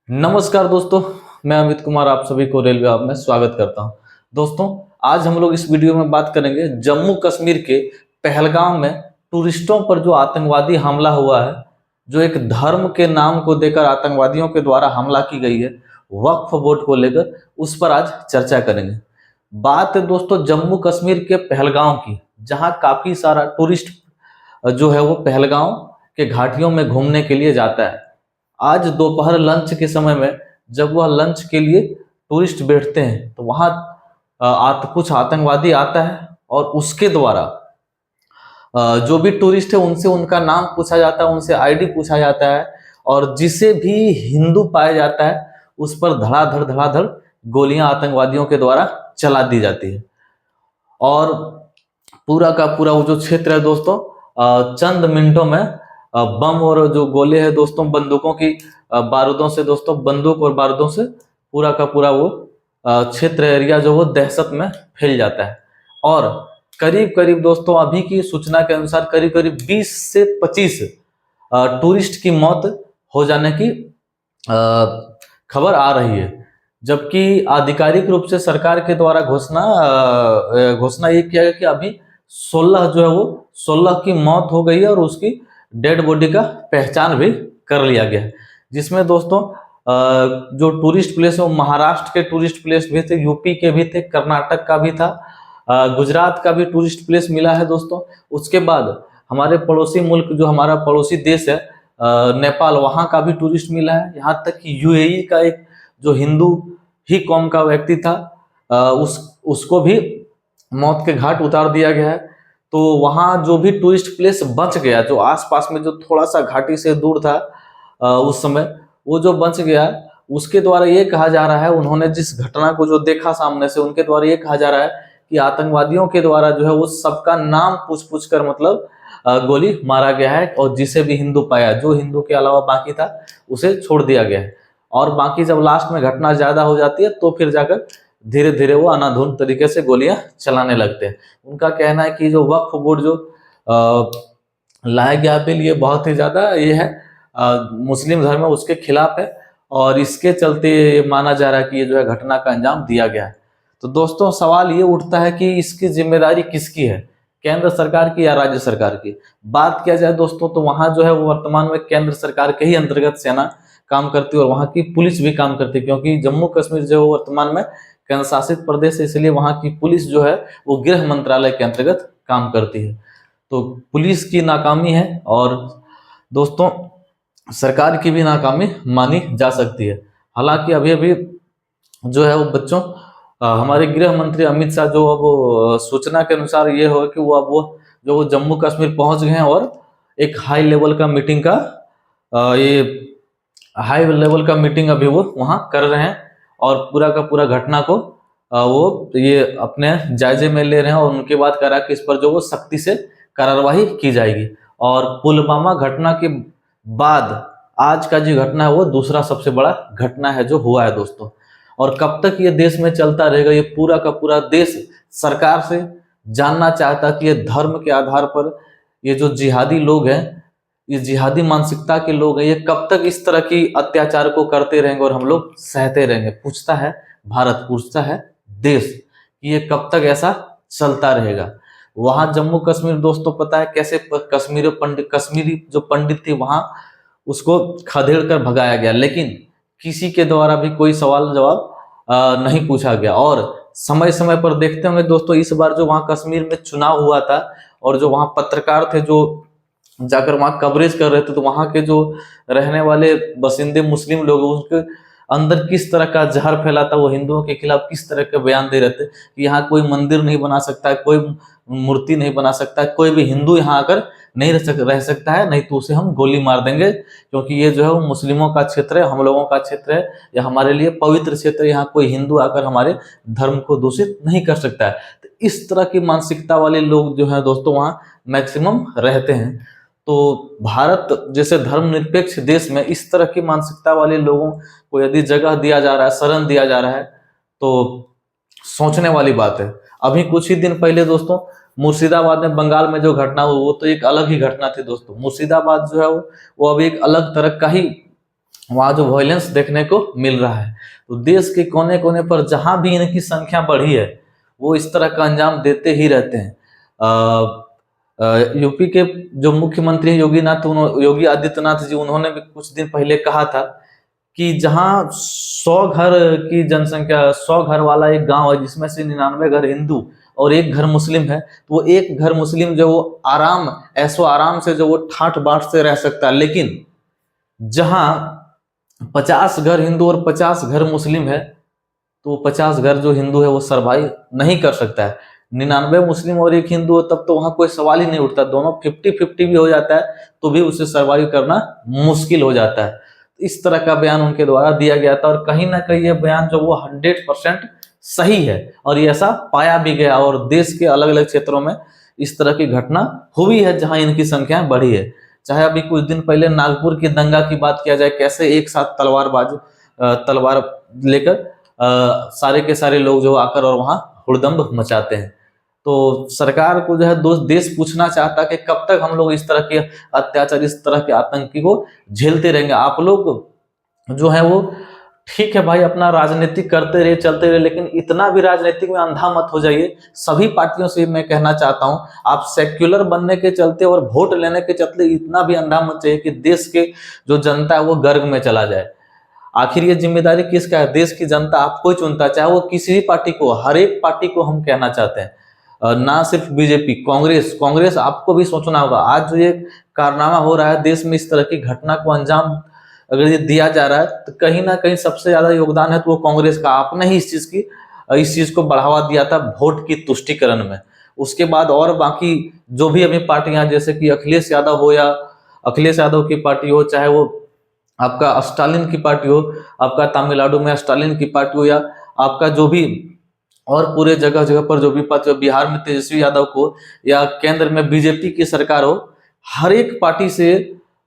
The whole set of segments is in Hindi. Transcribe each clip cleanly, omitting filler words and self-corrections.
नमस्कार दोस्तों, मैं अमित कुमार आप सभी को रेलवे हब में स्वागत करता हूं। दोस्तों, आज हम लोग इस वीडियो में बात करेंगे जम्मू कश्मीर के पहलगाम में टूरिस्टों पर जो आतंकवादी हमला हुआ है, जो एक धर्म के नाम को देकर आतंकवादियों के द्वारा हमला की गई है वक्फ बोर्ड को लेकर, उस पर आज चर्चा करेंगे। बात है दोस्तों जम्मू कश्मीर के पहलगाम की, जहाँ काफी सारा टूरिस्ट जो है वो पहलगाम के घाटियों में घूमने के लिए जाता है। आज दोपहर लंच के समय में जब वह लंच के लिए टूरिस्ट बैठते हैं तो वहां कुछ आतंकवादी आता है और उसके द्वारा जो भी टूरिस्ट है उनसे उनका नाम पूछा जाता है, उनसे आईडी पूछा जाता है, और जिसे भी हिंदू पाया जाता है उस पर धड़ाधड़ धड़ाधड़ गोलियां आतंकवादियों के द्वारा चला दी जाती है। और पूरा का पूरा वो जो क्षेत्र है दोस्तों, चंद मिनटों में बम और जो गोले हैं दोस्तों, बंदूकों की बारूदों से दोस्तों, बंदूक और बारूदों से पूरा का पूरा वो क्षेत्र एरिया जो वो दहशत में फैल जाता है। और करीब करीब दोस्तों अभी की सूचना के अनुसार करीब करीब 20 से 25 टूरिस्ट की मौत हो जाने की खबर आ रही है, जबकि आधिकारिक रूप से सरकार के द्वारा घोषणा ये किया गया कि अभी 16 जो है वो 16 की मौत हो गई है और उसकी डेड बॉडी का पहचान भी कर लिया गया है। जिसमें दोस्तों जो टूरिस्ट प्लेस है वो महाराष्ट्र के टूरिस्ट प्लेस भी थे, यूपी के भी थे, कर्नाटक का भी था, गुजरात का भी टूरिस्ट प्लेस मिला है दोस्तों। उसके बाद हमारे पड़ोसी मुल्क जो हमारा पड़ोसी देश है नेपाल, वहाँ का भी टूरिस्ट मिला है। यहाँ तक कि यूएई का एक जो हिंदू ही कौम का व्यक्ति था उसको भी मौत के घाट उतार दिया गया है। तो वहाँ जो भी टूरिस्ट प्लेस बच गया, जो आसपास में जो थोड़ा सा घाटी से दूर था उस समय, वो जो बच गया उसके द्वारा ये कहा जा रहा है, उन्होंने जिस घटना को जो देखा सामने से, उनके द्वारा ये कहा जा रहा है कि आतंकवादियों के द्वारा जो है वो सबका नाम पूछ पूछ कर मतलब गोली मारा गया है, और जिसे भी हिंदू पाया, जो हिंदू के अलावा बाकी था उसे छोड़ दिया गया है। और बाकी जब लास्ट में घटना ज्यादा हो जाती है तो फिर जाकर धीरे धीरे वो अनाधुन तरीके से गोलियां चलाने लगते हैं। उनका कहना है कि जो वक्फ बोर्ड जो लाया गया बिल, ये बहुत ही ज्यादा ये है मुस्लिम धर्म है उसके खिलाफ है, और इसके चलते ये माना जा रहा है कि ये जो है घटना का अंजाम दिया गया है। तो दोस्तों सवाल ये उठता है कि इसकी जिम्मेदारी किसकी है, केंद्र सरकार की या राज्य सरकार की? बात किया जाए दोस्तों तो वहां जो है वो वर्तमान में केंद्र सरकार के ही अंतर्गत सेना काम करती है और वहां की पुलिस भी काम करती है, क्योंकि जम्मू कश्मीर जो है वर्तमान में केंद्र शासित प्रदेश है, इसलिए वहां की पुलिस जो है वो गृह मंत्रालय के अंतर्गत काम करती है। तो पुलिस की नाकामी है और दोस्तों सरकार की भी नाकामी मानी जा सकती है। हालांकि अभी अभी जो है वो बच्चों हमारे गृह मंत्री अमित शाह जो अब सूचना के अनुसार ये हो कि वो जम्मू कश्मीर पहुंच गए हैं और एक हाई लेवल का मीटिंग अभी वो वहां कर रहे हैं, और पूरा का पूरा घटना को वो ये अपने जायजे में ले रहे हैं, और उनके बाद करा कि इस पर जो वो सख्ती से कार्रवाई की जाएगी। और पुलवामा घटना के बाद आज का जो घटना है वो दूसरा सबसे बड़ा घटना है जो हुआ है दोस्तों। और कब तक ये देश में चलता रहेगा, ये पूरा का पूरा देश सरकार से जानना चाहता कि ये धर्म के आधार पर ये जो जिहादी लोग हैं, ये जिहादी मानसिकता के लोग हैं, ये कब तक इस तरह की अत्याचार को करते रहेंगे और हम लोग सहते रहेंगे? पूछता है भारत, पूछता है देश कि ये कब तक ऐसा चलता रहेगा। वहां जम्मू कश्मीर दोस्तों पता है कैसे कश्मीरी जो पंडित थी वहां उसको खदेड़ कर भगाया गया, लेकिन किसी के द्वारा भी कोई सवाल जवाब नहीं पूछा गया। और समय समय पर देखते होंगे दोस्तों, इस बार जो वहां कश्मीर में चुनाव हुआ था और जो वहां पत्रकार थे जो जाकर वहां कवरेज कर रहे थे, तो वहां के जो रहने वाले बसिंदे मुस्लिम लोग उनके अंदर किस तरह का जहर फैला था, वो हिंदुओं के खिलाफ किस तरह के बयान दे रहे थे कि यहाँ कोई मंदिर नहीं बना सकता है, कोई मूर्ति नहीं बना सकता है, कोई भी हिंदू यहाँ आकर नहीं रह सकता है, नहीं तो उसे हम गोली मार देंगे, क्योंकि ये जो है वो मुस्लिमों का क्षेत्र है, हम लोगों का क्षेत्र है, या हमारे लिए पवित्र क्षेत्र है, यहाँ कोई हिंदू आकर हमारे धर्म को दूषित नहीं कर सकता है। तो इस तरह की मानसिकता वाले लोग जो है दोस्तों वहाँ मैक्सिमम रहते हैं। तो भारत जैसे धर्मनिरपेक्ष देश में इस तरह की मानसिकता वाले लोगों को यदि जगह दिया जा रहा है, शरण दिया जा रहा है, तो सोचने वाली बात है। अभी कुछ ही दिन पहले दोस्तों मुर्शिदाबाद में बंगाल में जो घटना हुई वो तो एक अलग ही घटना थी दोस्तों। मुर्शिदाबाद जो है वो अब एक अलग तरह का ही वहाँ जो वायलेंस देखने को मिल रहा है। तो देश के कोने कोने पर जहाँ भी इनकी संख्या बढ़ी है वो इस तरह का अंजाम देते ही रहते हैं। यूपी के जो मुख्यमंत्री हैं योगी आदित्यनाथ जी, उन्होंने भी कुछ दिन पहले कहा था कि जहाँ 100 घर की जनसंख्या, 100 घर वाला एक गांव है जिसमें से 99 घर हिंदू और एक घर मुस्लिम है, तो वो एक घर मुस्लिम जो वो ऐसो आराम से जो वो ठाठ बाट से रह सकता है। लेकिन जहाँ 50 घर हिंदू और 50 घर मुस्लिम है, तो 50 घर जो हिंदू है वो सर्वाइव नहीं कर सकता है। 99 मुस्लिम और एक हिंदू है तब तो वहां कोई सवाल ही नहीं उठता, दोनों 50-50 भी हो जाता है तो भी उसे सर्वाइव करना मुश्किल हो जाता है। इस तरह का बयान उनके द्वारा दिया गया था और कहीं ना कहीं ये बयान जो वो 100% सही है और ये ऐसा पाया भी गया और देश के अलग अलग क्षेत्रों में इस तरह की घटना हुई है जहां इनकी संख्या बढ़ी है। चाहे अभी कुछ दिन पहले नागपुर की दंगा की बात किया जाए, कैसे एक साथ तलवार लेकर सारे के सारे लोग जो आकर और वहां हुड़दंग मचाते हैं। तो सरकार को जो है देश पूछना चाहता है कि कब तक हम लोग इस तरह के अत्याचार, इस तरह के आतंकी को झेलते रहेंगे। आप लोग जो है वो ठीक है भाई, अपना राजनीतिक करते रहे, चलते रहे, लेकिन इतना भी राजनीतिक में अंधा मत हो जाइए। सभी पार्टियों से मैं कहना चाहता हूं, आप सेक्युलर बनने के चलते और वोट लेने के चलते इतना भी अंधा मत चाहिए कि देश के जो जनता है वो गर्ग में चला जाए। आखिर ये जिम्मेदारी किसका है? देश की जनता आपको ही चुनता है, चाहे वो किसी भी पार्टी को, हर एक पार्टी को हम कहना चाहते हैं, ना सिर्फ बीजेपी, कांग्रेस आपको भी सोचना होगा। आज जो ये कारनामा हो रहा है देश में, इस तरह की घटना को अंजाम अगर ये दिया जा रहा है तो कहीं ना कहीं सबसे ज्यादा योगदान है तो वो कांग्रेस का। आपने ही इस चीज को बढ़ावा दिया था वोट की तुष्टीकरण में। उसके बाद और बाकी जो भी अभी पार्टियां, जैसे कि अखिलेश यादव हो या अखिलेश यादव की पार्टी हो, चाहे वो आपका स्टालिन की पार्टी हो, आपका तमिलनाडु में स्टालिन की पार्टी हो, या आपका जो भी और पूरे जगह जगह पर जो भी पार्टी, बिहार में तेजस्वी यादव को, या केंद्र में बीजेपी की सरकार हो, हर एक पार्टी से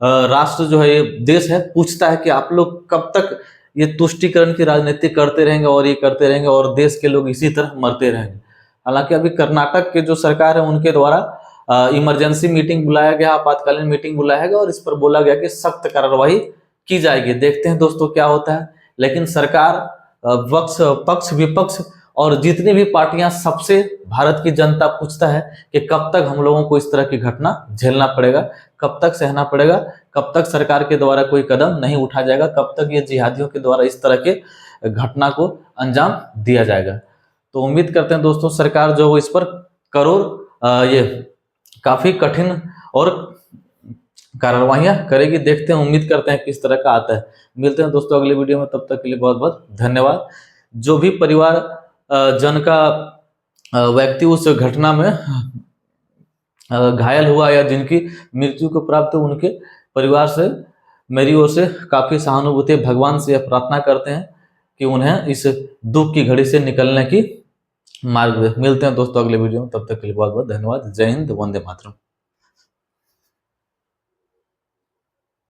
राष्ट्र जो है, ये देश है, पूछता है कि आप लोग कब तक ये तुष्टीकरण की राजनीति करते रहेंगे और ये करते रहेंगे और देश के लोग इसी तरह मरते रहेंगे। हालांकि अभी कर्नाटक के जो सरकार है उनके द्वारा इमरजेंसी मीटिंग बुलाया गया, आपातकालीन मीटिंग बुलाया गया और इस पर बोला गया कि सख्त कार्रवाई की जाएगी। देखते हैं दोस्तों क्या होता है। लेकिन सरकार, पक्ष विपक्ष और जितनी भी पार्टियां, सबसे भारत की जनता पूछता है कि कब तक हम लोगों को इस तरह की घटना झेलना पड़ेगा, कब तक सहना पड़ेगा, कब तक सरकार के द्वारा कोई कदम नहीं उठा जाएगा, कब तक ये जिहादियों के द्वारा इस तरह के घटना को अंजाम दिया जाएगा। तो उम्मीद करते हैं दोस्तों सरकार जो इस पर ये काफी कठिन और कार्रवाइयां करेगी। देखते हैं, उम्मीद करते हैं किस तरह का आता है। मिलते हैं दोस्तों अगले वीडियो में, तब तक के लिए बहुत बहुत धन्यवाद। जो भी परिवार जन का व्यक्ति उस घटना में घायल हुआ या जिनकी मृत्यु को प्राप्त हुई, उनके परिवार से मेरी ओर से काफी सहानुभूति, भगवान से प्रार्थना करते हैं कि उन्हें इस दुख की घड़ी से निकलने की मार्ग दे। मिलते हैं दोस्तों अगले वीडियो में, तब तक के लिए बहुत बहुत धन्यवाद। जय हिंद, वंदे मातरम।